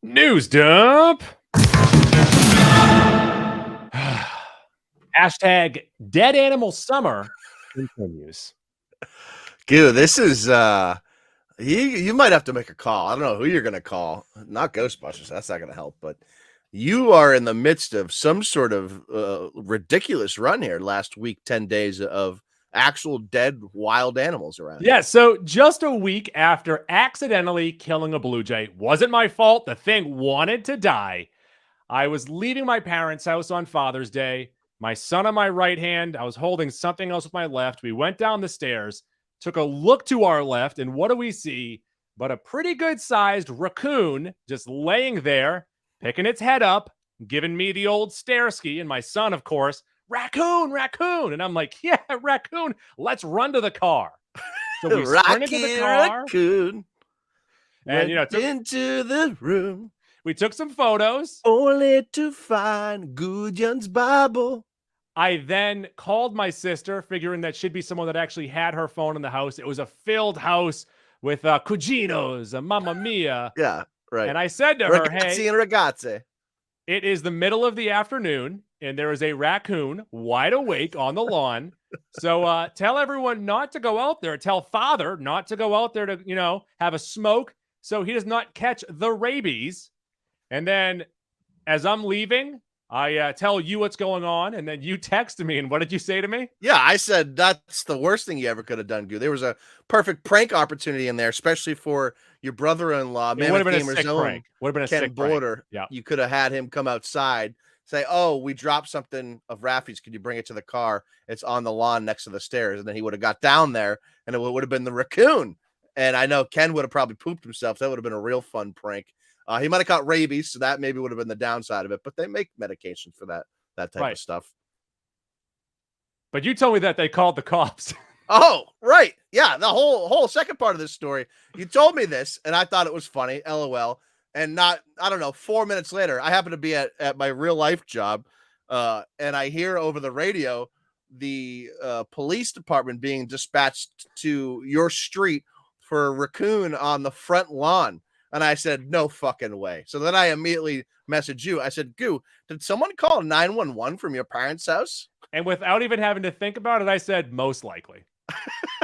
News dump. Hashtag dead animal summer continues. Dude, this is you might have to make a call. I don't know who you're gonna call. Not Ghostbusters, that's not gonna help, but you are in the midst of some sort of ridiculous run here last week, 10 days of actual dead wild animals around. Yeah, so just a week after accidentally killing a blue jay, wasn't my fault. The thing wanted to die. I was leaving my parents' house on Father's Day. My son on my right hand. I was holding something else with my left. We went down the stairs, took a look to our left, and what do we see? But a pretty good sized raccoon just laying there, picking its head up, giving me the old stare ski. And my son, of course, raccoon, raccoon. And I'm like, yeah, raccoon, let's run to the car. So we sprinted to the car. Raccoon And, into the room. We took some photos. Only to find Gudjon's Bible. I then called my sister, figuring that she'd be someone that actually had her phone in the house. It was a filled house with cuginos, Mamma Mia. Yeah, right. And I said to her, hey, and ragazzi. It is the middle of the afternoon, and there is a raccoon wide awake on the lawn. So tell everyone not to go out there. Tell Father not to go out there to, have a smoke so he does not catch the rabies. And then as I'm leaving, I tell you what's going on, and then you text me. And what did you say to me? Yeah, I said that's the worst thing you ever could have done, Goo. There was a perfect prank opportunity in there, especially for your brother-in-law. It would have been a sick prank. Would have been a sick Border. Yeah, you could have had him come outside, say, "Oh, we dropped something of Rafi's. Could you bring it to the car? It's on the lawn next to the stairs." And then he would have got down there, and it would have been the raccoon. And I know Ken would have probably pooped himself. That would have been a real fun prank. He might have caught rabies, so that maybe would have been the downside of it. But they make medication for that type of stuff. But you told me that they called the cops. Oh, right. Yeah, the whole second part of this story. You told me this, and I thought it was funny, LOL. And I don't know, 4 minutes later, I happen to be at my real life job, and I hear over the radio the police department being dispatched to your street for a raccoon on the front lawn. And I said, no fucking way. So then I immediately messaged you. I said, Goo, did someone call 911 from your parents' house? And without even having to think about it, I said, most likely.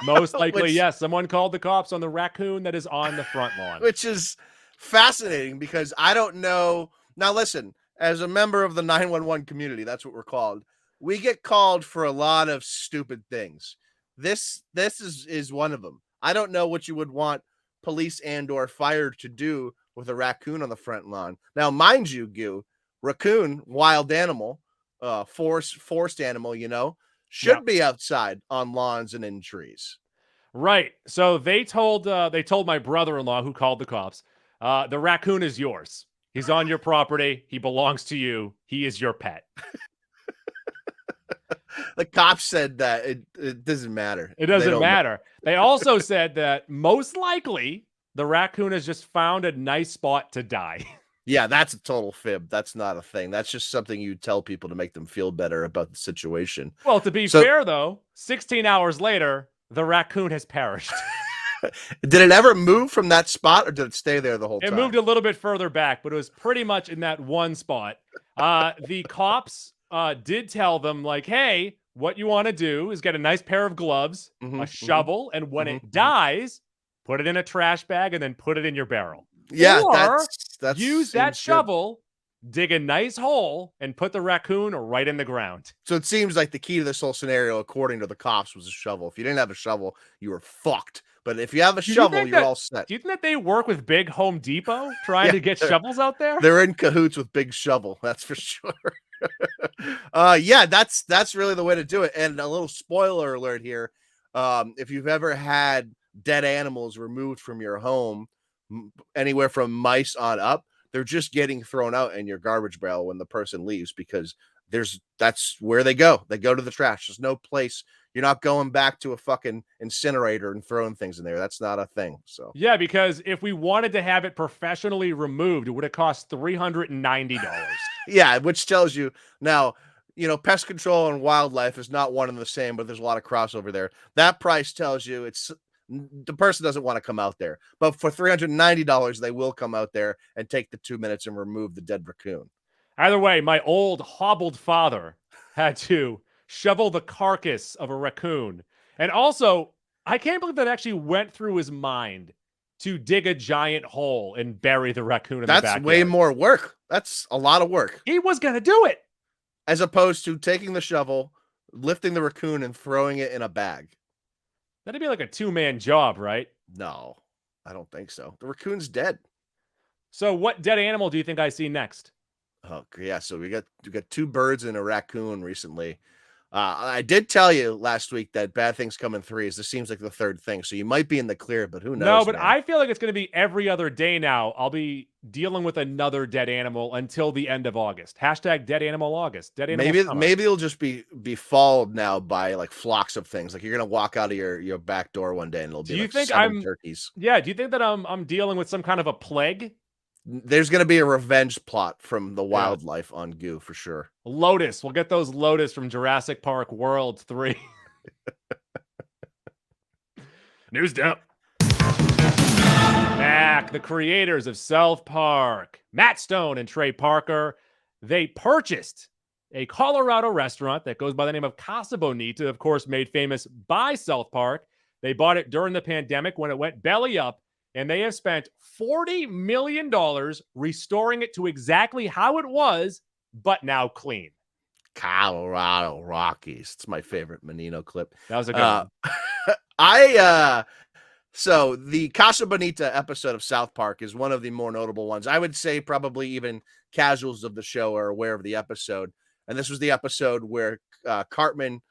Most likely, yes. Someone called the cops on the raccoon that is on the front lawn. Which is fascinating because I don't know. Now, listen, as a member of the 911 community, that's what we're called. We get called for a lot of stupid things. This is one of them. I don't know what you would want police and or fire to do with a raccoon on the front lawn. Now, mind you, Goo, raccoon, wild animal, forced animal, should be outside on lawns and in trees. Right. So they told my brother-in-law, who called the cops, the raccoon is yours. He's on your property. He belongs to you. He is your pet. The cops said that it doesn't matter. It doesn't matter. They also said that most likely the raccoon has just found a nice spot to die. Yeah, that's a total fib. That's not a thing. That's just something you tell people to make them feel better about the situation. Well, to be fair, though, 16 hours later, the raccoon has perished. Did it ever move from that spot, or did it stay there the whole time? It moved a little bit further back, but it was pretty much in that one spot. The cops did tell them, like, hey, what you want to do is get a nice pair of gloves, a shovel, and when it dies, put it in a trash bag and then put it in your barrel. Yeah, or that's use that shovel, dig a nice hole, and put the raccoon right in the ground. So it seems like the key to this whole scenario, according to the cops, was a shovel. If you didn't have a shovel, you were fucked. But if you have a shovel, you're all set. Do you think that they work with Big Home Depot trying to get shovels out there? They're in cahoots with Big Shovel, that's for sure. Yeah, that's really the way to do it. And a little spoiler alert here. If you've ever had dead animals removed from your home, anywhere from mice on up, they're just getting thrown out in your garbage barrel when the person leaves, because that's where they go. They go to the trash. There's no place. You're not going back to a fucking incinerator and throwing things in there. That's not a thing. So yeah, because if we wanted to have it professionally removed, it would have cost $390. Yeah, which tells you now, pest control and wildlife is not one and the same, but there's a lot of crossover there. That price tells you it's The person doesn't want to come out there, but for $390, they will come out there and take the 2 minutes and remove the dead raccoon. Either way, my old hobbled father had to shovel the carcass of a raccoon. And also, I can't believe that actually went through his mind to dig a giant hole and bury the raccoon in the backyard. That's way more work. That's a lot of work. He was going to do it. As opposed to taking the shovel, lifting the raccoon, and throwing it in a bag. That'd be like a 2-man job, right? No, I don't think so. The raccoon's dead. So what dead animal do you think I see next? Oh, yeah. So we got 2 birds and a raccoon recently. I did tell you last week that bad things come in threes. This seems like the third thing. So you might be in the clear, but who knows? No, but man. I feel like it's going to be every other day now. I'll be dealing with another dead animal until the end of August. Hashtag dead animal August. Dead animal maybe it'll just be followed now by like flocks of things. Like you're gonna walk out of your back door one day and it'll be like 7 turkeys. Yeah. Do you think that I'm dealing with some kind of a plague? There's going to be a revenge plot from the wildlife on Goo for sure. Lotus. We'll get those Lotus from Jurassic Park World 3. News dump. Back, the creators of South Park, Matt Stone and Trey Parker, they purchased a Colorado restaurant that goes by the name of Casa Bonita, of course, made famous by South Park. They bought it during the pandemic when it went belly up. And they have spent $40 million restoring it to exactly how it was, but now clean. Colorado Rockies. It's my favorite Menino clip. That was a good one. So the Casa Bonita episode of South Park is one of the more notable ones. I would say probably even casuals of the show are aware of the episode. And this was the episode where Cartman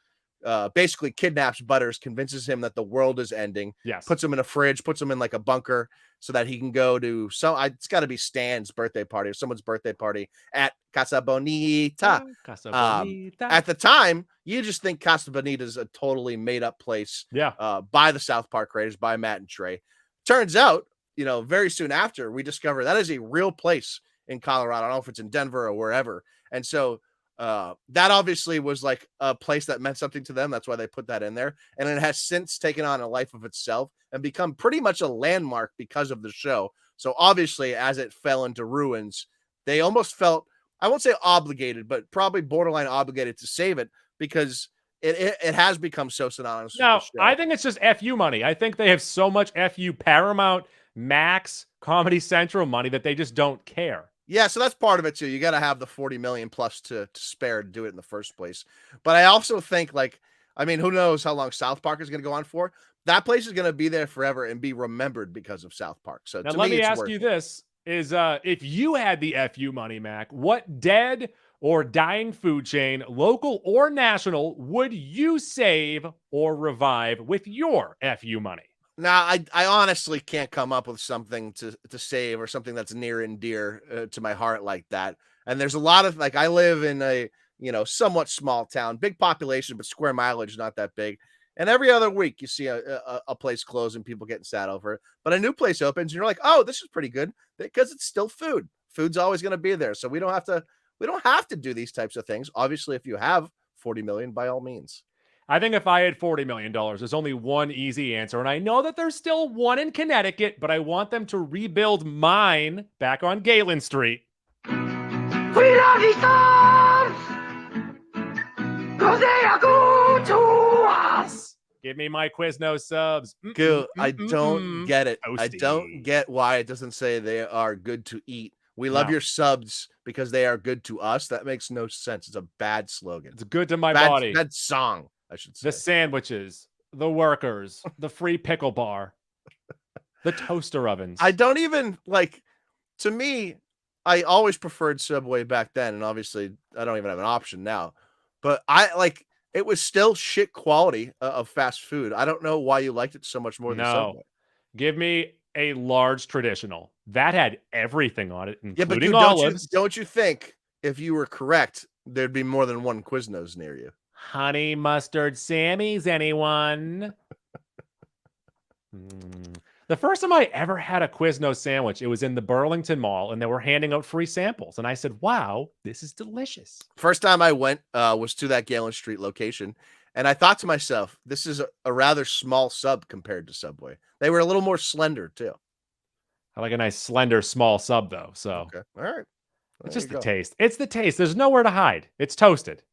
basically kidnaps Butters, convinces him that the world is ending. Yes. Puts him in a fridge, puts him in like a bunker so that he can go to it's got to be Stan's birthday party or someone's birthday party at Casa Bonita. Casa Bonita. At the time, you just think Casa Bonita is a totally made up place. Yeah. By the South Park creators, by Matt and Trey. Turns out, very soon after, we discover that is a real place in Colorado. I don't know if it's in Denver or wherever. And so that obviously was like a place that meant something to them. That's why they put that in there. And it has since taken on a life of itself and become pretty much a landmark because of the show. So obviously, as it fell into ruins, they almost felt, I won't say obligated, but probably borderline obligated to save it because it has become so synonymous. No, I think it's just FU money. I think they have so much FU Paramount, Max, Comedy Central money that they just don't care. Yeah, so that's part of it too. You got to have the 40 million plus to spare to do it in the first place. But I also think who knows how long South Park is going to go on for? That place is going to be there forever and be remembered because of South Park. So now let me ask you this: if you had the FU money, Mac, what dead or dying food chain, local or national, would you save or revive with your FU money? Now, I honestly can't come up with something to save or something that's near and dear to my heart like that. And there's a lot of I live in a somewhat small town, big population, but square mileage not that big. And every other week you see a place close and people getting sad over it. But a new place opens and you're like, oh, this is pretty good because it's still food. Food's always going to be there, so we don't have to do these types of things. Obviously, if you have 40 million, by all means. I think if I had $40 million, there's only one easy answer. And I know that there's still one in Connecticut, but I want them to rebuild mine back on Galen Street. We love these stars, 'cause they are good to us. Give me my Quiznos subs. Goo, I don't get it. Toasty. I don't get why it doesn't say they are good to eat. We love your subs because they are good to us. That makes no sense. It's a bad slogan. It's good to my body. Bad song, I should say. The sandwiches, the workers, the free pickle bar, the toaster ovens. I don't even to me, I always preferred Subway back then. And obviously I don't even have an option now, but it was still shit quality of fast food. I don't know why you liked it so much more than Subway. Give me a large traditional that had everything on it, including but olives. Don't you think if you were correct, there'd be more than one Quiznos near you? Honey mustard Sammy's, anyone? The first time I ever had a Quiznos sandwich, it was in the Burlington Mall, and they were handing out free samples. And I said, wow, this is delicious. First time I went was to that Galen Street location. And I thought to myself, this is a rather small sub compared to Subway. They were a little more slender too. I like a nice slender small sub though. So Okay. All right. it's There just you the go. taste. It's the taste. There's nowhere to hide. It's toasted.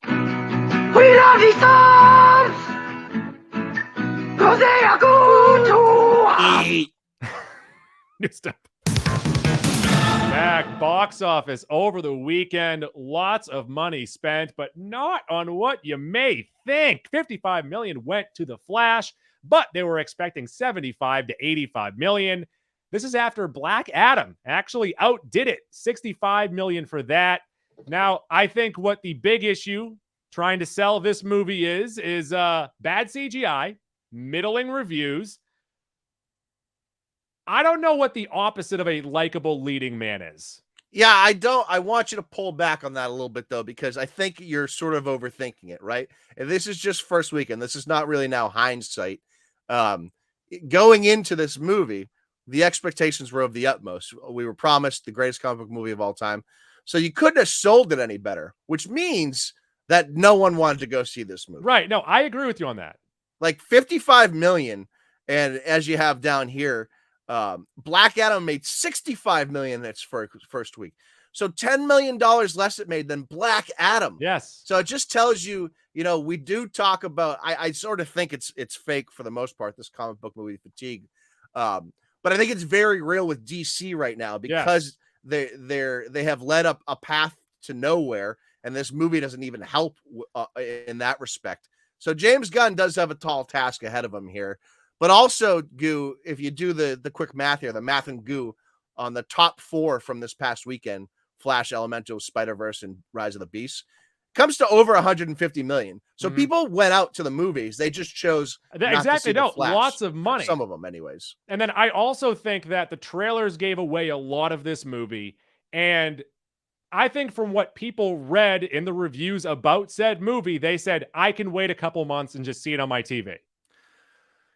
We love these songs! Cause they are good to us! Eat. New stuff. Back box office over the weekend. Lots of money spent, but not on what you may think. 55 million went to The Flash, but they were expecting 75 to 85 million. This is after Black Adam actually outdid it. 65 million for that. Now, I think what the big issue trying to sell this movie is bad CGI, middling reviews. I don't know what the opposite of a likable leading man is. Yeah, I want you to pull back on that a little bit though, because I think you're sort of overthinking it, right? And this is just first weekend. This is not really now hindsight. Going into this movie, the expectations were of the utmost. We were promised the greatest comic book movie of all time. So you couldn't have sold it any better, which means that no one wanted to go see this movie. Right. No, I agree with you on that. Like 55 million. And as you have down here, Black Adam made 65 million in its first week. So $10 million less it made than Black Adam. Yes. So it just tells you, we do talk about, I sort of think it's fake for the most part, this comic book movie fatigue. But I think it's very real with DC right now because they have led up a path to nowhere, and this movie doesn't even help in that respect. So James Gunn does have a tall task ahead of him here. But also, Goo, if you do the quick math here, the math and Goo on the top 4 from this past weekend, Flash, Elemental, Spider-Verse, and Rise of the Beast, comes to over 150 million. So people went out to the movies. They just chose exactly. No, lots of money. Some of them, anyways. And then I also think that the trailers gave away a lot of this movie. And I think from what people read in the reviews about said movie, they said, I can wait a couple months and just see it on my TV.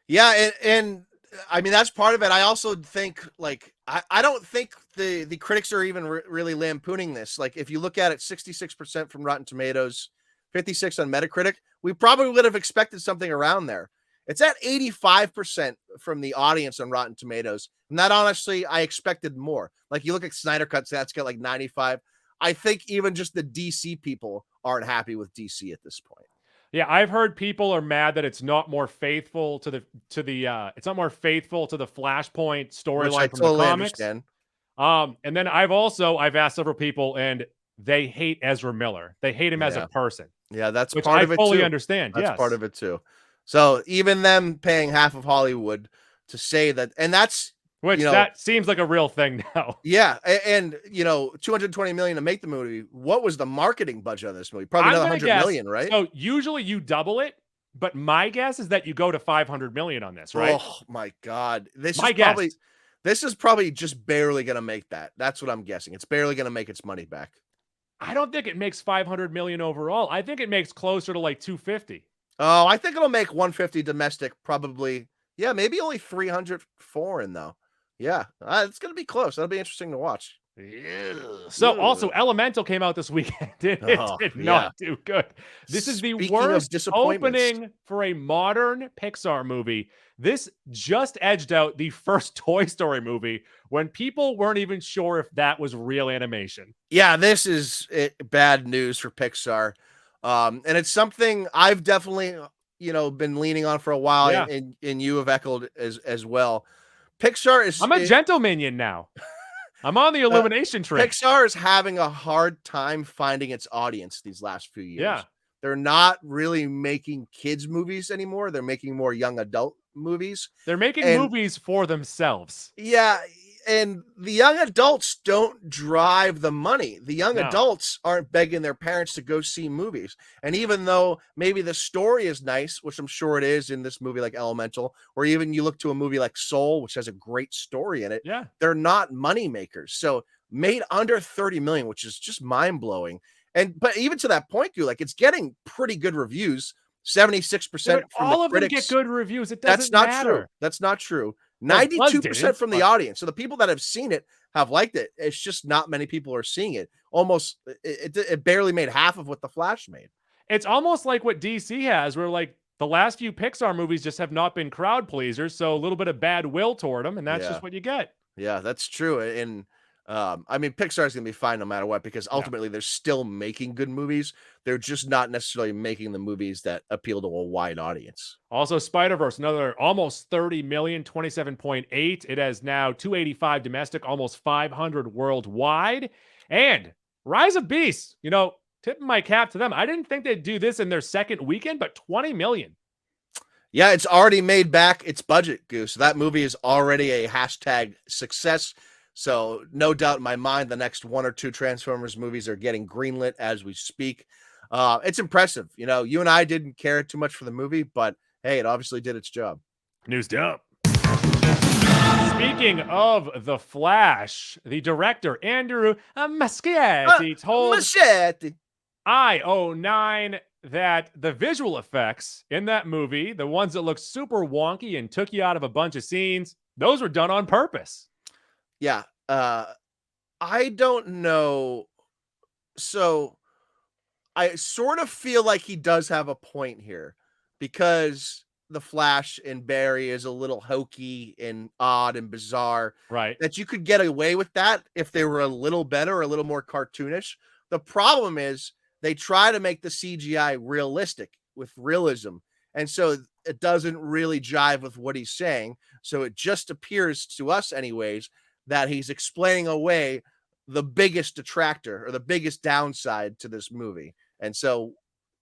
Yeah, and I mean, that's part of it. I also think, I don't think the critics are even really lampooning this. Like, if you look at it, 66% from Rotten Tomatoes, 56 on Metacritic, we probably would have expected something around there. It's at 85% from the audience on Rotten Tomatoes. And that, honestly, I expected more. Like, you look at Snyder Cut, that's got like 95. I think even just the DC people aren't happy with DC at this point. Yeah, I've heard people are mad that it's not more faithful to the it's not more faithful to the Flashpoint storyline from the comics. Understand. And then I've asked several people, and they hate Ezra Miller. They hate him as a person. Yeah, that's which part of it too. I fully understand. That's part of it too. So even them paying half of Hollywood to say that, and that's that seems like a real thing now. Yeah, and 220 million to make the movie. What was the marketing budget on this movie? Probably another 100 million, right? So usually you double it, but my guess is that you go to 500 million on this, right? Oh my god, this is probably just barely gonna make that. That's what I'm guessing. It's barely gonna make its money back. I don't think it makes 500 million overall. I think it makes closer to like 250. Oh, I think it'll make 150 domestic, probably. Yeah, maybe only 300 foreign though. Yeah, it's going to be close. That'll be interesting to watch. Yeah. So also Elemental came out this weekend. It did not do good. This is the worst opening for a modern Pixar movie. This just edged out the first Toy Story movie when people weren't even sure if that was real animation. Yeah, this is bad news for Pixar. And it's something I've definitely, been leaning on for a while, and you have echoed as well. Pixar is... I'm a gentle minion now. I'm on the Illumination train. Pixar is having a hard time finding its audience these last few years. Yeah. They're not really making kids movies anymore. They're making more young adult movies. They're making movies for themselves. Yeah, and the young adults don't drive the money. The young adults aren't begging their parents to go see movies. And even though maybe the story is nice, which I'm sure it is in this movie like Elemental, or even you look to a movie like Soul, which has a great story in it, they're not money makers. So made under 30 million, which is just mind-blowing. But even to that point, it's getting pretty good reviews. 76% from all of critics. them get good reviews. It doesn't matter. True. That's not true. 92% from the audience. So the people that have seen it have liked it. It's just not many people are seeing it, almost it barely made half of what the Flash made. It's almost like what DC has, where like the last few Pixar movies just have not been crowd pleasers, so a little bit of bad will toward them, and that's just what you get. Yeah, that's true. And I mean, Pixar's gonna be fine no matter what, because ultimately they're still making good movies. They're just not necessarily making the movies that appeal to a wide audience. Also, Spider-Verse, another almost 30 million, 27.8. It has now 285 domestic, almost 500 worldwide. And Rise of Beasts, tipping my cap to them. I didn't think they'd do this in their second weekend, but 20 million. Yeah, it's already made back its budget, Goose. That movie is already a hashtag success. So no doubt in my mind, the next 1 or 2 Transformers movies are getting greenlit as we speak. It's impressive. You and I didn't care too much for the movie, but hey, it obviously did its job. News dump. Speaking of The Flash, the director, Andrew Muschietti, told Muschietti. IO9 that the visual effects in that movie, the ones that look super wonky and took you out of a bunch of scenes, those were done on purpose. Yeah. I don't know. So I sort of feel like he does have a point here, because the Flash and Barry is a little hokey and odd and bizarre. Right. That you could get away with that if they were a little better or a little more cartoonish. The problem is they try to make the CGI realistic with realism. And so it doesn't really jive with what he's saying. So it just appears to us anyways that he's explaining away the biggest detractor or the biggest downside to this movie. And so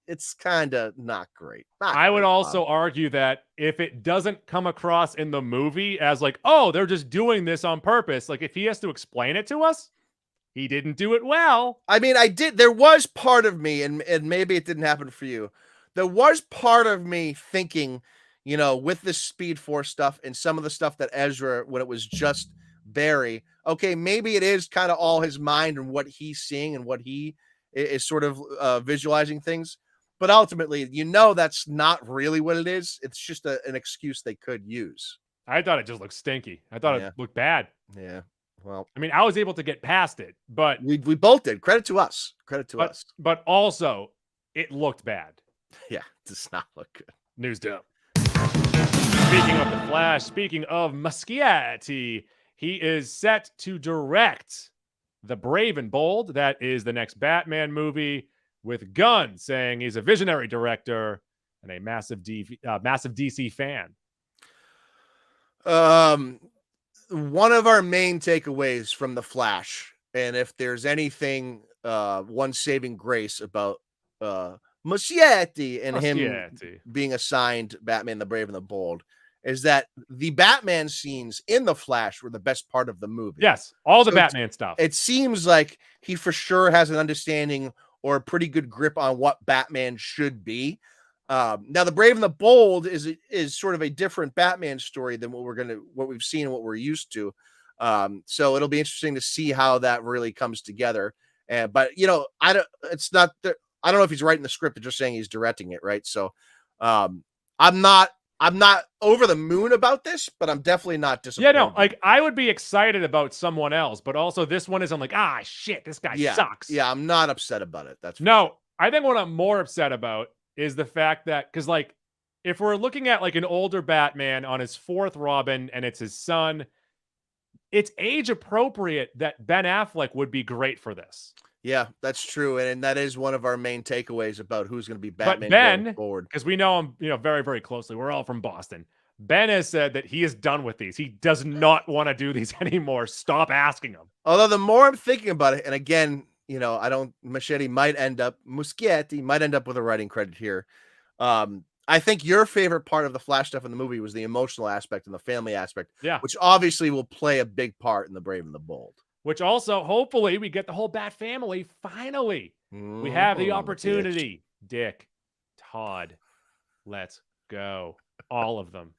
it's kind of not great. I would also argue that if it doesn't come across in the movie as like, oh, they're just doing this on purpose, like if he has to explain it to us, he didn't do it well. I mean, there was part of me, and maybe it didn't happen for you. There was part of me thinking, with this Speed Force stuff and some of the stuff that Ezra, when it was just Barry, okay, maybe it is kind of all his mind and what he's seeing and what he is sort of visualizing things. But ultimately, that's not really what it is. It's just an excuse they could use. I thought it just looked stinky. I thought it looked bad. Yeah. Well, I mean, I was able to get past it, but we both did. Credit to us. Us. But also, it looked bad. Yeah, it does not look good. News dump. Speaking of the Flash, speaking of Muschietti, he is set to direct The Brave and Bold. That is the next Batman movie, with Gunn saying he's a visionary director and a massive DC fan. One of our main takeaways from The Flash, and if there's anything, one saving grace about Muschietti and him being assigned Batman, the Brave and the Bold, is that the Batman scenes in The Flash were the best part of the movie. Yes, all the Batman stuff. It seems like he for sure has an understanding or a pretty good grip on what Batman should be. Now, The Brave and the Bold is sort of a different Batman story than what we've seen and what we're used to. So it'll be interesting to see how that really comes together. But I don't know if he's writing the script or just saying he's directing it, right? So I'm not over the moon about this, but I'm definitely not disappointed. Yeah, no, like I would be excited about someone else, but also this one is I'm like, shit, this guy sucks. Yeah, I'm not upset about it. I think what I'm more upset about is the fact that, because like if we're looking at like an older Batman on his fourth Robin and it's his son, it's age appropriate that Ben Affleck would be great for this. Yeah, that's true. And that is one of our main takeaways about who's going to be Batman but Ben, going forward. Because we know him, very, very closely. We're all from Boston. Ben has said that he is done with these. He does not want to do these anymore. Stop asking him. Although the more I'm thinking about it, and again, Muschietti might end up with a writing credit here. I think your favorite part of the Flash stuff in the movie was the emotional aspect and the family aspect, which obviously will play a big part in The Brave and the Bold. Which also, hopefully, we get the whole Bat family. Finally, we have the opportunity. Dick, Todd, let's go. All of them.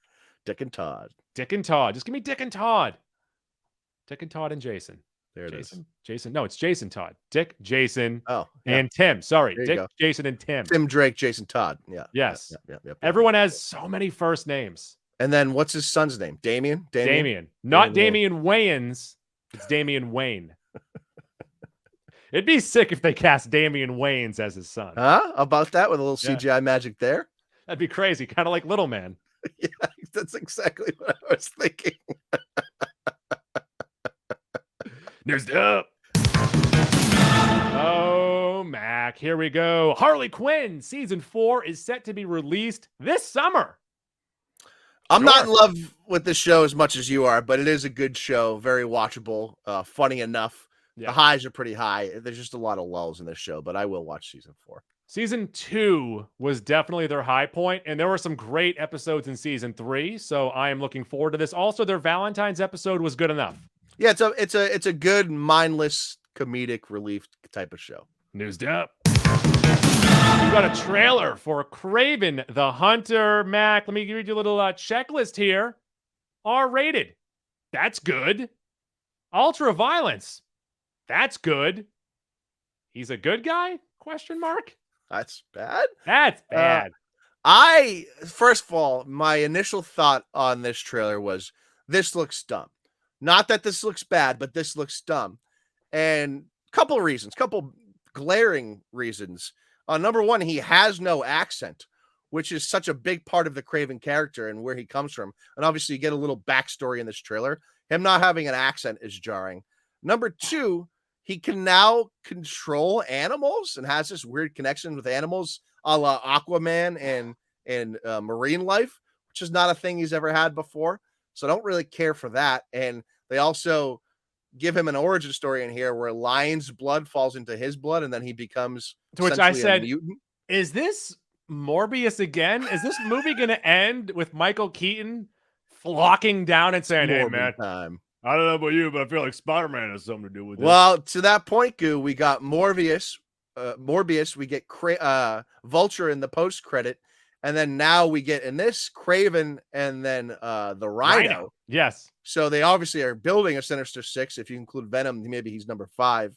Dick and Todd. Just give me Dick and Todd. Dick and Todd and Jason. There it is. Jason. No, it's Jason Todd. Dick, Jason, and Tim. Sorry, Dick, Jason, and Tim. Tim Drake, Jason Todd. Yeah. Yes. Everyone has so many first names. And then what's his son's name? Damian? Not Damian Wayans. It's Damian Wayne. It'd be sick if they cast Damian Wayans as his son. Huh? About that with a little Yeah. CGI magic there? That'd be crazy, kind of like Little Man. Yeah, that's exactly what I was thinking. News up. Oh, Mac, here we go. Harley Quinn season 4 is set to be released this summer. I'm not in Sure. love with the show as much as you are, but it is a good show, very watchable, funny enough. Yeah. The highs are pretty high. There's just a lot of lulls in this show, but I will watch season 4. Season 2 was definitely their high point, and there were some great episodes in season 3, so I am looking forward to this. Also, their Valentine's episode was good enough. Yeah, it's a good mindless comedic relief type of show. Newsed up. We've got a trailer for Kraven the Hunter. Mac, let me read you a little checklist here. R-rated. That's good. Ultra violence. That's good. He's a good guy? Question mark. That's bad. That's bad. First of all, my initial thought on this trailer was this looks dumb. Not that this looks bad, but this looks dumb. And couple glaring reasons. Number one, he has no accent, which is such a big part of the Kraven character and where he comes from. And obviously you get a little backstory in this trailer. Him not having an accent is jarring. Number two, he can now control animals and has this weird connection with animals a la Aquaman and marine life, which is not a thing he's ever had before. So I don't really care for that. And they also give him an origin story in here where lion's blood falls into his blood and then he becomes To which I essentially a said, mutant. is this Morbius again? Is this movie going to end with Michael Keaton flocking down and saying, hey, man, Time. I don't know about you, but I feel like Spider-Man has something to do with this. Well, to that point, Goo, we got Morbius, we get Vulture in the post credit, and then now we get in this Kraven and then the Rhino. Yes. So they obviously are building a Sinister Six. If you include Venom, maybe he's number 5.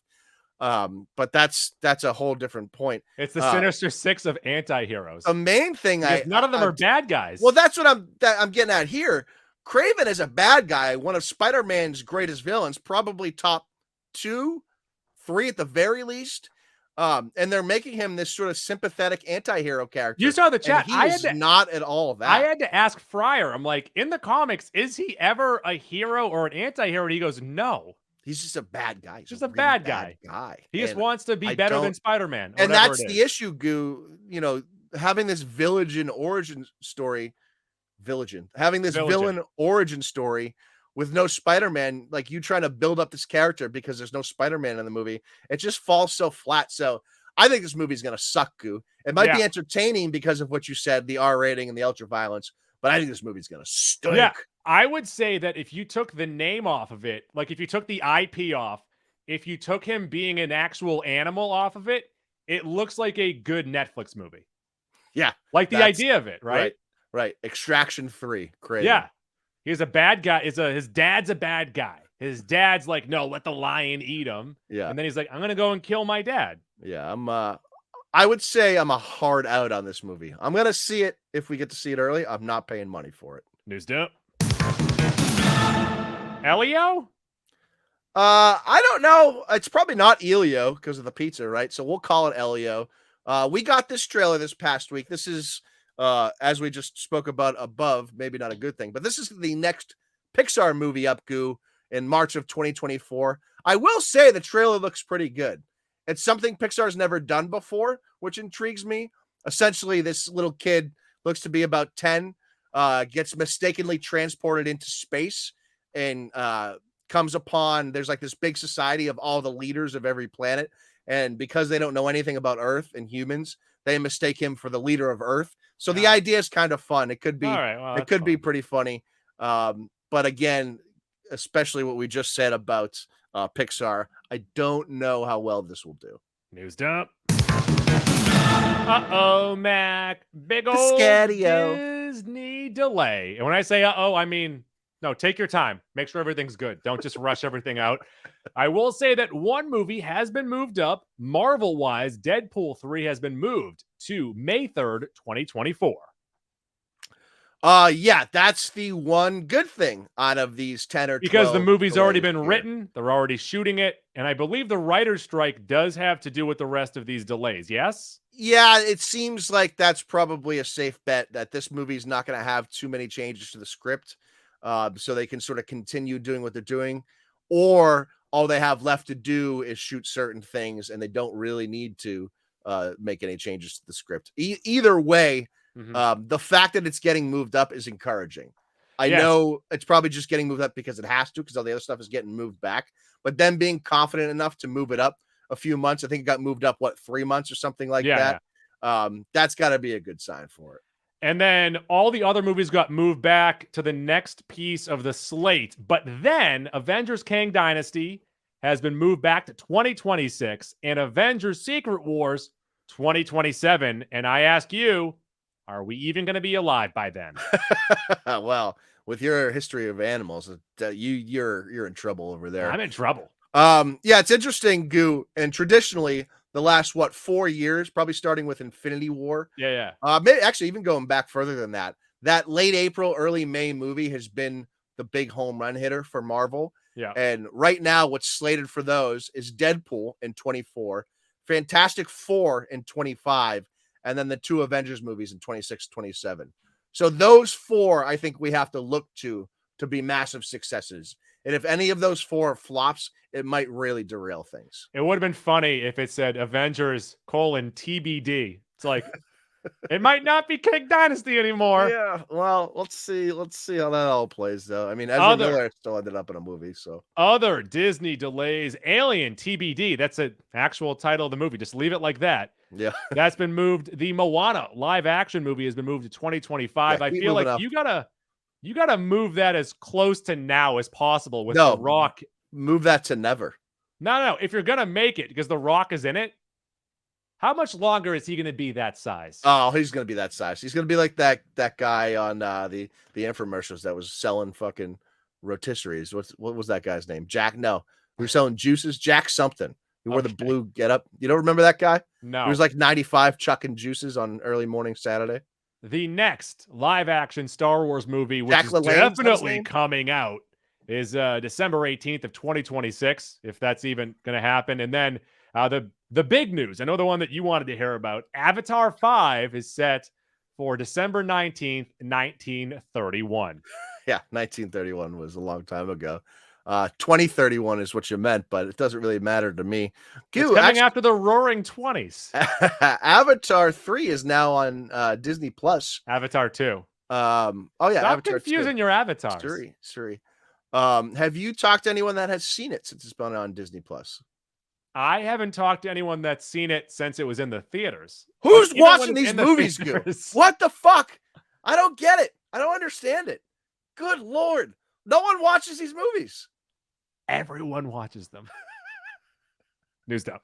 But that's a whole different point. It's the Sinister Six of anti-heroes. The main thing None of them are bad guys. Well, that's what I'm getting at here. Kraven is a bad guy, one of Spider-Man's greatest villains, probably top 2, 3 at the very least. And they're making him this sort of sympathetic anti-hero character. You saw the chat. He is not at all that. I had to ask Fryer. I'm like, in the comics, is he ever a hero or an anti-hero? And he goes, no. He's just a bad guy. He's just a really bad guy. He just wants to be better than Spider-Man. And that's the issue, Goo. You know, having this villain origin story with no Spider-Man, like you trying to build up this character because there's no Spider-Man in the movie, it just falls so flat. So I think this movie's going to suck, Goo. It might be entertaining because of what you said, the R rating and the ultra violence, but I think this movie's going to stink. Yeah, I would say that if you took the name off of it, like if you took the IP off, if you took him being an actual animal off of it, it looks like a good Netflix movie. Yeah. Like the idea of it, right? Right. Extraction 3. Crazy. Yeah. He's a bad guy. His dad's a bad guy. His dad's like, no, let the lion eat him. Yeah. And then he's like, I'm going to go and kill my dad. Yeah. I would say I'm a hard out on this movie. I'm going to see it if we get to see it early. I'm not paying money for it. News up. Elio? I don't know. It's probably not Elio because of the pizza, right? So we'll call it Elio. We got this trailer this past week. This is, as we just spoke about above, maybe not a good thing, but this is the next Pixar movie up, Goo, in March of 2024. I will say the trailer looks pretty good. It's something Pixar's never done before, which intrigues me. Essentially, this little kid looks to be about 10, gets mistakenly transported into space and comes upon, there's like this big society of all the leaders of every planet. And because they don't know anything about Earth and humans, they mistake him for the leader of Earth. So the idea is kind of fun. It could be, it could be pretty funny. But again, especially what we just said about Pixar, I don't know how well this will do. News dump. Uh-oh, Mac. Big old Disney delay. And when I say uh-oh, I mean, no, take your time. Make sure everything's good. Don't just rush everything out. I will say that one movie has been moved up. Marvel-wise, Deadpool 3 has been moved to May 3rd, 2024. Yeah, that's the one good thing out of these 10 or 12. Because the movie's already been delays here. written, they're already shooting it, and I believe the writer's strike does have to do with the rest of these delays, yes? Yeah, it seems like that's probably a safe bet that this movie's not going to have too many changes to the script, so they can sort of continue doing what they're doing, or all they have left to do is shoot certain things, and they don't really need to make any changes to the script. Either way, the fact that it's getting moved up is encouraging. I know it's probably just getting moved up because it has to, because all the other stuff is getting moved back. But then being confident enough to move it up a few months, I think it got moved up, 3 months or something like that. That's got to be a good sign for it. And then all the other movies got moved back to the next piece of the slate. But then Avengers Kang Dynasty has been moved back to 2026 and Avengers Secret Wars 2027. And I ask you, are we even going to be alive by then? Well, with your history of animals, you're in trouble over there. I'm in trouble. Yeah, it's interesting, Goo. And traditionally, the last 4 years, probably starting with Infinity War. Yeah. Maybe actually even going back further than that. That late April, early May movie has been the big home run hitter for Marvel. Yeah. And right now, what's slated for those is Deadpool in 24, Fantastic Four in 25, and then the 2 Avengers movies in 26, 27. So those 4, I think we have to look to be massive successes. And if any of those 4 flops, it might really derail things. It would have been funny if it said Avengers TBD. It's like, it might not be Kang Dynasty anymore. Yeah, well, let's see how that all plays, though. I mean, Ezra Miller still ended up in a movie, so. Other Disney delays, Alien TBD. That's an actual title of the movie. Just leave it like that. Yeah. That's been moved. The Moana live action movie has been moved to 2025. Yeah, I feel like you gotta move that as close to now as possible with The Rock. Move that to never. No. If you're gonna make it because The Rock is in it, how much longer is he gonna be that size? Oh, he's gonna be that size. He's gonna be like that guy on the infomercials that was selling fucking rotisseries. What was that guy's name? Jack? No, he was selling juices. Jack something. He wore the blue getup. You don't remember that guy? No. He was like 95 chucking juices on early morning Saturday. The next live action Star Wars movie, which is definitely coming out, is December 18th of 2026, if that's even going to happen. And then the big news, I know the one that you wanted to hear about, Avatar 5 is set for December 19th, 1931. Yeah, 1931 was a long time ago. 2031 is what you meant, but it doesn't really matter to me. It's coming after the Roaring 20s. Avatar 3 is now on Disney Plus. Avatar 2. Stop Avatar confusing 2. Your avatars. Sorry. Have you talked to anyone that has seen it since it's been on Disney Plus? I haven't talked to anyone that's seen it since it was in the theaters. Who's watching these movies, Goo? What the fuck? I don't get it. I don't understand it. Good Lord. No one watches these movies. Everyone watches them. News dump.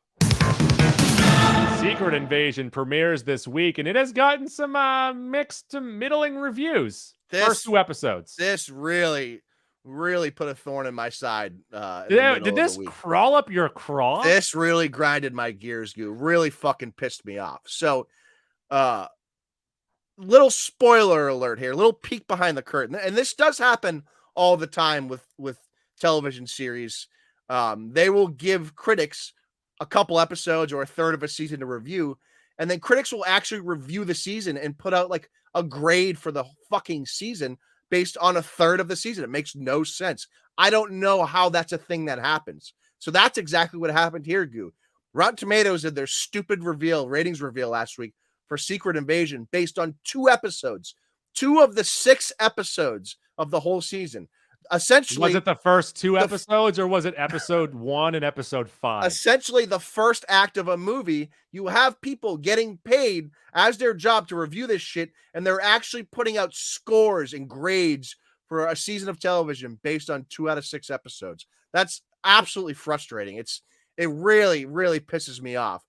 Secret Invasion premieres this week, and it has gotten some mixed to middling reviews. First 2 episodes. This really put a thorn in my side. Did this crawl up your craw? This really grinded my gears, Goo. Really fucking pissed me off. So, little spoiler alert here, little peek behind the curtain. And this does happen all the time with television series. They will give critics a couple episodes or a third of a season to review, and then critics will actually review the season and put out like a grade for the fucking season based on a third of the season. It makes no sense. I don't know how that's a thing that happens. So that's exactly what happened here, Goo. Rotten Tomatoes did their stupid ratings reveal last week for Secret Invasion based on 2 episodes, 2 of the 6 episodes of the whole season. Essentially, was it the first 2 episodes or was it episode 1 and episode 5? Essentially, the first act of a movie, you have people getting paid as their job to review this shit, and they're actually putting out scores and grades for a season of television based on 2 out of 6 episodes. That's absolutely frustrating. It really, really pisses me off.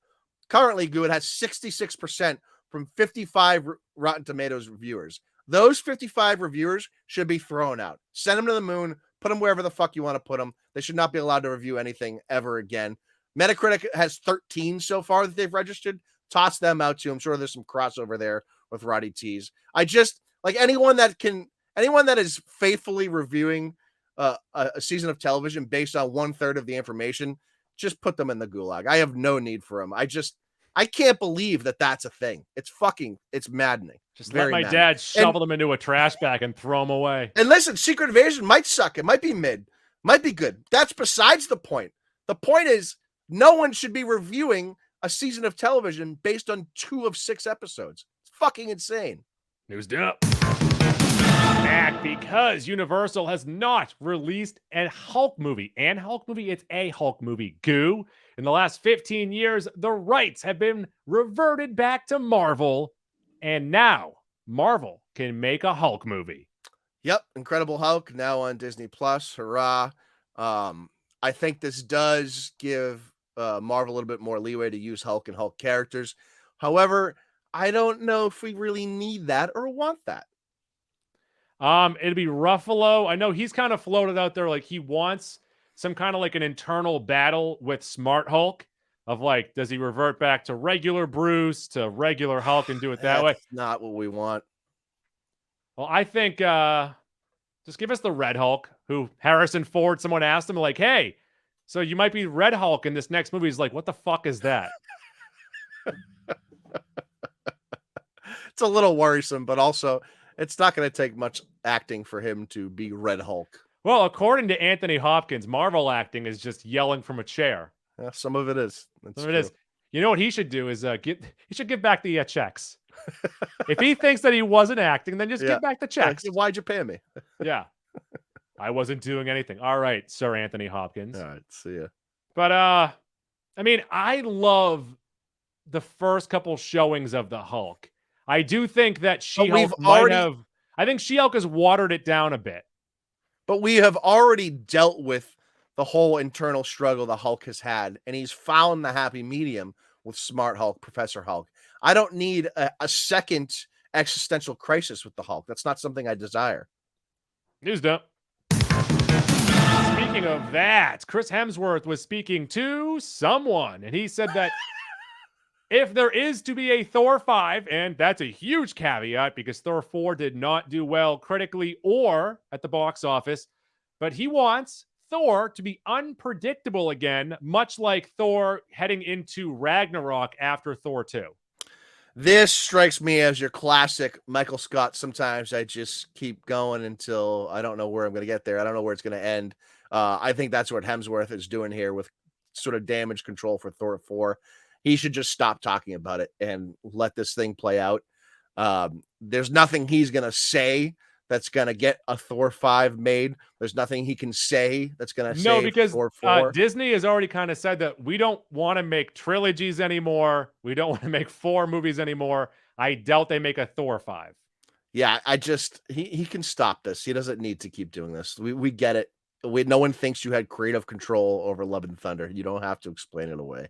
Currently, Goo, it has 66% from 55 Rotten Tomatoes reviewers. Those 55 reviewers should be thrown out. Send them to the moon. Put them wherever the fuck you want to put them. They should not be allowed to review anything ever again. Metacritic has 13 so far that they've registered. Toss them out too. I'm sure there's some crossover there with Roddy T's. Like anyone that is faithfully reviewing a season of television based on 1/3 of the information, just put them in the gulag. I have no need for them. I can't believe that that's a thing. It's maddening. Just Very let my maddening. dad shovel them into a trash bag and throw them away. And listen, Secret Invasion might suck. It might be mid, might be good. That's besides the point. The point is no one should be reviewing a season of television based on 2 of 6 episodes. It's fucking insane. News up. Back because Universal has not released a Hulk movie. And Hulk movie, it's a Hulk movie. Goo. In the last 15 years, the rights have been reverted back to Marvel. And now Marvel can make a Hulk movie. Yep. Incredible Hulk now on Disney Plus. Hurrah. I think this does give Marvel a little bit more leeway to use Hulk and Hulk characters. However, I don't know if we really need that or want that. It'd be Ruffalo. I know he's kind of floated out there like he wants some kind of like an internal battle with Smart Hulk of like, does he revert back to regular Bruce to regular Hulk and do it that way? Not what we want. Well, I think just give us the Red Hulk, who Harrison Ford, someone asked him like, hey, so you might be Red Hulk in this next movie. He's like, what the fuck is that? It's a little worrisome, but also it's not going to take much acting for him to be Red Hulk. Well, according to Anthony Hopkins, Marvel acting is just yelling from a chair. Yeah, some of it is. Some of it is. You know what he should do is he should give back the checks. If he thinks that he wasn't acting, then just give back the checks. Why'd you pay me? Yeah. I wasn't doing anything. All right, Sir Anthony Hopkins. All right, see ya. But I mean, I love the first couple showings of the Hulk. I do think that She-Hulk I think She-Hulk has watered it down a bit. But we have already dealt with the whole internal struggle the Hulk has had, and he's found the happy medium with Smart Hulk, Professor Hulk. I don't need a second existential crisis with the Hulk. That's not something I desire. News dump. Speaking of that, Chris Hemsworth was speaking to someone, and he said that if there is to be a Thor 5, and that's a huge caveat because Thor 4 did not do well critically or at the box office, but he wants Thor to be unpredictable again, much like Thor heading into Ragnarok after Thor 2. This strikes me as your classic Michael Scott. Sometimes I just keep going until I don't know where I'm going to get there. I don't know where it's going to end. I think that's what Hemsworth is doing here with sort of damage control for Thor 4. He should just stop talking about it and let this thing play out. There's nothing he's going to say that's going to get a Thor 5 made. There's nothing he can say that's going to save because Thor 4. Disney has already kind of said that we don't want to make trilogies anymore. We don't want to make 4 movies anymore. I doubt they make a Thor 5. Yeah, he can stop this. He doesn't need to keep doing this. We get it. No one thinks you had creative control over Love and Thunder. You don't have to explain it away.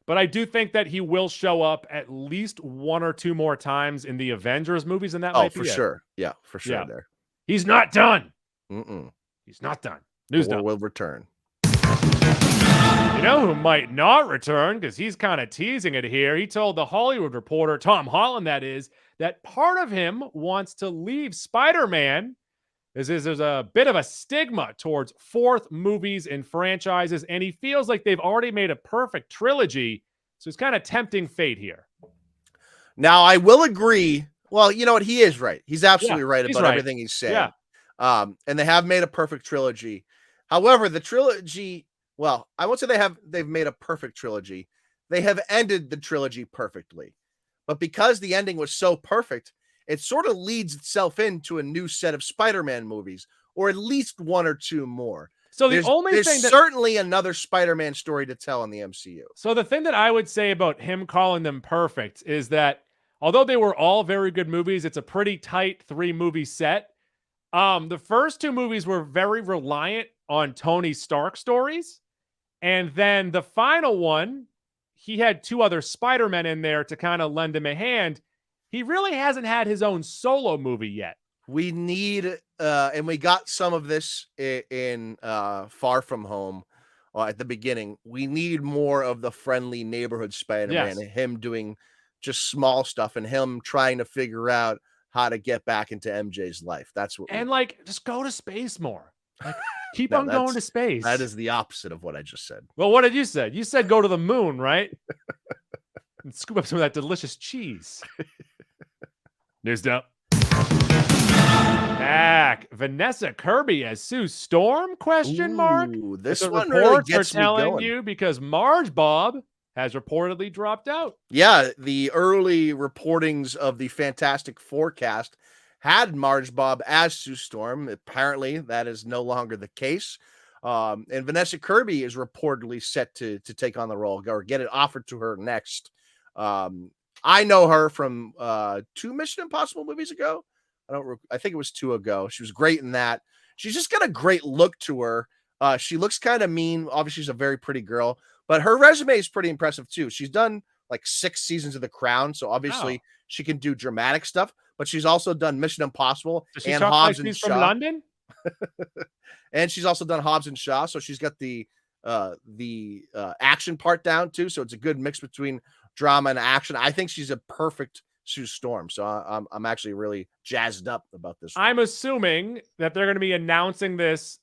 But I do think that he will show up at least 1 or 2 more times in the Avengers movies, and that might be for it. sure. Yeah, for sure. Yeah. There. He's not done. Mm-mm. He's not done. News Thor done. will return. You know who might not return, because he's kind of teasing it here. He told The Hollywood Reporter, Tom Holland that is, that part of him wants to leave Spider-Man. There's a bit of a stigma towards 4th movies and franchises, and he feels like they've already made a perfect trilogy, so he's kind of tempting fate here. Now, I will agree. Well, you know what? He is right. He's absolutely right about everything he's saying. Yeah. And they have made a perfect trilogy. However, the trilogy, well, I won't say they've made a perfect trilogy. They have ended the trilogy perfectly. But because the ending was so perfect, it sort of leads itself into a new set of Spider-Man movies, or at least 1 or 2 more. So there's certainly another Spider-Man story to tell in the MCU. So the thing that I would say about him calling them perfect is that although they were all very good movies, it's a pretty tight 3-movie set. The first 2 movies were very reliant on Tony Stark stories. And then the final one, he had 2 other Spider-Men in there to kind of lend him a hand. He really hasn't had his own solo movie yet. We need, and we got some of this in Far From Home at the beginning. We need more of the friendly neighborhood Spider-Man, and him doing just small stuff and him trying to figure out how to get back into MJ's life. That's what. And like, just go to space more. Like, keep No, on going to space. That is the opposite of what I just said. Well, what did you say? You said go to the moon, right? And scoop up some of that delicious cheese. News dump. Back. Vanessa Kirby as Sue Storm? Question mark. Ooh, this The one really reports gets are me telling going. you because Marge Bob has reportedly dropped out. Yeah, the early reportings of the Fantastic Four cast had Marge Bob as Sue Storm. Apparently, that is no longer the case. And Vanessa Kirby is reportedly set to take on the role or get it offered to her next. I know her from 2 Mission Impossible movies ago. I think it was 2 ago. She was great in that. She's just got a great look to her. She looks kind of mean. Obviously, she's a very pretty girl, but her resume is pretty impressive too. She's done like 6 seasons of The Crown, so obviously she can do dramatic stuff. But she's also done Mission Impossible and Hobbs and Shaw. From London? And she's also done Hobbs and Shaw, so she's got the action part down too. So it's a good mix between drama and action. I think she's a perfect Sue Storm. So I'm actually really jazzed up about this one. I'm assuming that they're going to be announcing this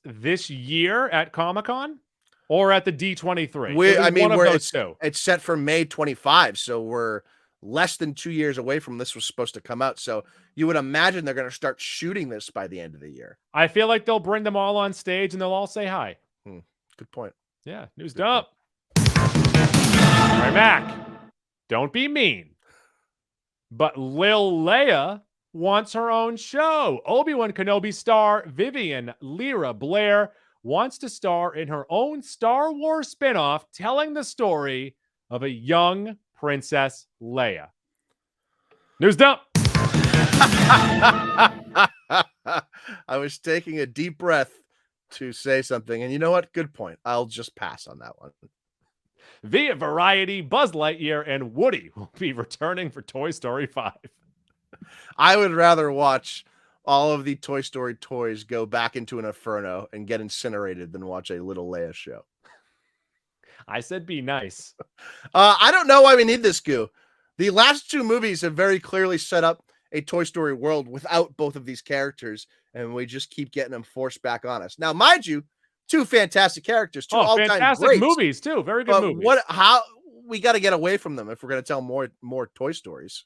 year at Comic-Con or at the D23. It's set for May 25, so we're less than 2 years away from this was supposed to come out. So you would imagine they're going to start shooting this by the end of the year. I feel like they'll bring them all on stage and they'll all say hi. Good point. Yeah, news dump. All right, Mac. Don't be mean. But Lil Leia wants her own show. Obi-Wan Kenobi star Vivian Lyra Blair wants to star in her own Star Wars spinoff telling the story of a young Princess Leia. News dump. I was taking a deep breath to say something, and you know what? Good point. I'll just pass on that one. Via Variety, Buzz Lightyear and Woody will be returning for Toy Story 5. I would rather watch all of the Toy Story toys go back into an inferno and get incinerated than watch a Little Leia show. I said be nice. I don't know why we need this goo. The last 2 movies have very clearly set up a Toy Story world without both of these characters, and we just keep getting them forced back on us. Now, mind you, 2 fantastic characters, 2 all-time fantastic greats, movies too. Very good movies. How we got to get away from them if we're going to tell more Toy Stories.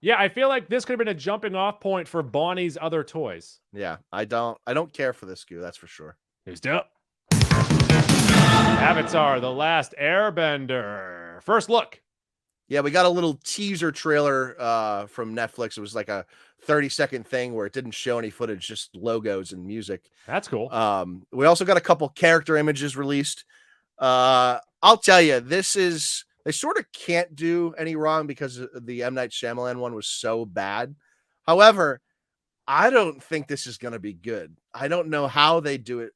Yeah, I feel like this could have been a jumping off point for Bonnie's other toys. Yeah, I don't care for this goo, that's for sure. News dump. Avatar: The Last Airbender. First look. Yeah, we got a little teaser trailer from Netflix. It was like a 30-second thing where it didn't show any footage, just logos and music. That's cool. We also got a couple character images released. I'll tell you, they sort of can't do any wrong because the M. Night Shyamalan one was so bad. However, I don't think this is going to be good. I don't know how they do it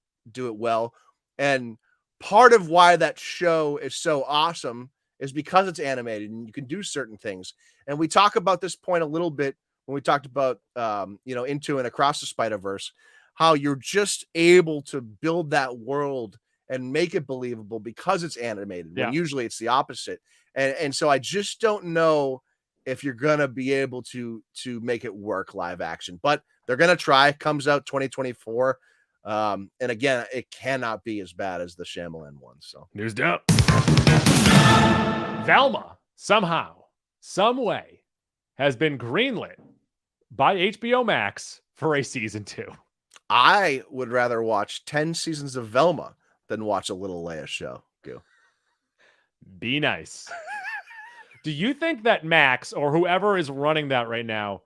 well. And part of why that show is so awesome is because it's animated and you can do certain things. And we talk about this point a little bit when we talked about, Into and Across the Spider-Verse, how you're just able to build that world and make it believable because it's animated. Yeah. When usually it's the opposite. And so I just don't know if you're going to be able to make it work live action, but they're going to try. It comes out 2024. And again, it cannot be as bad as the Shyamalan one. So news dump. Velma, somehow, some way, has been greenlit by HBO Max for a season 2. I would rather watch 10 seasons of Velma than watch a Little Leia show. Go. Be nice. Do you think that Max or whoever is running that right now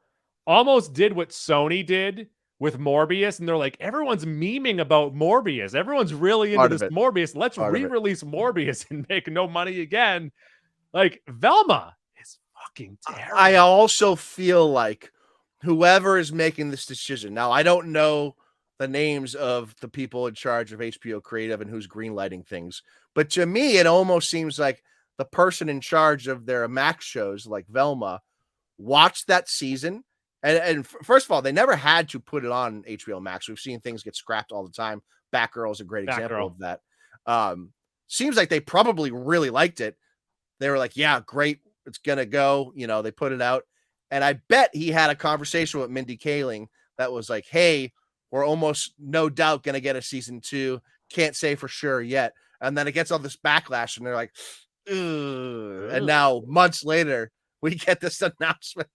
almost did what Sony did with Morbius? And they're like, everyone's memeing about Morbius. Everyone's really into this Morbius. Let's re-release Morbius and make no money again. Like, Velma is fucking terrible. I also feel like whoever is making this decision, now I don't know the names of the people in charge of HBO Creative and who's greenlighting things, but to me, it almost seems like the person in charge of their Max shows like Velma watched that season. And first of all, they never had to put it on HBO Max. We've seen things get scrapped all the time. Batgirl is a great example of that. Seems like they probably really liked it. They were like, yeah, great. It's going to go. They put it out. And I bet he had a conversation with Mindy Kaling that was like, hey, we're almost no doubt going to get a season 2. Can't say for sure yet. And then it gets all this backlash and they're like, ugh. And now months later, we get this announcement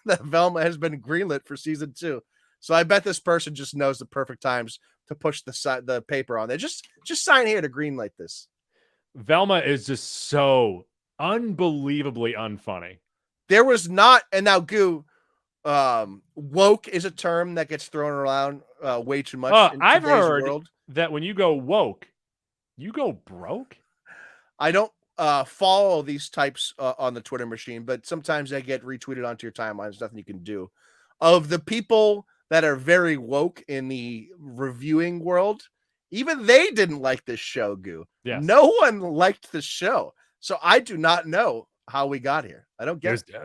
that Velma has been greenlit for season 2. So I bet this person just knows the perfect times to push the paper on there. Just sign here to greenlight this. Velma is just so unbelievably unfunny. There was not, and now Goo, woke is a term that gets thrown around way too much. In I've today's heard world. that when you go woke, you go broke. I don't follow these types on the Twitter machine, but sometimes they get retweeted onto your timeline. There's nothing you can do. Of the people that are very woke in the reviewing world, even they didn't like this show, Goo. Yes. No one liked the show. So I do not know how we got here. I don't get it.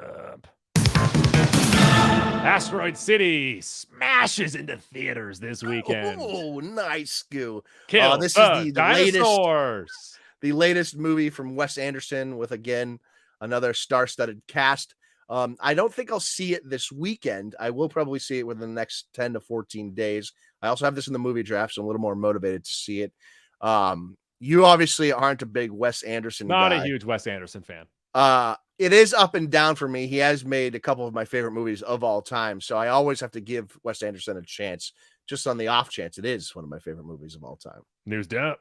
Asteroid City smashes into theaters this weekend. Oh, nice, Goo. Kill this the is the dinosaurs. latest movie from Wes Anderson with, again, another star-studded cast. I don't think I'll see it this weekend. I will probably see it within the next 10 to 14 days. I also have this in the movie draft, so I'm a little more motivated to see it. You obviously aren't a big Wes Anderson Not guy. a huge Wes Anderson fan. It is up and down for me. He has made a couple of my favorite movies of all time, so I always have to give Wes Anderson a chance, just on the off chance it is one of my favorite movies of all time. News dump.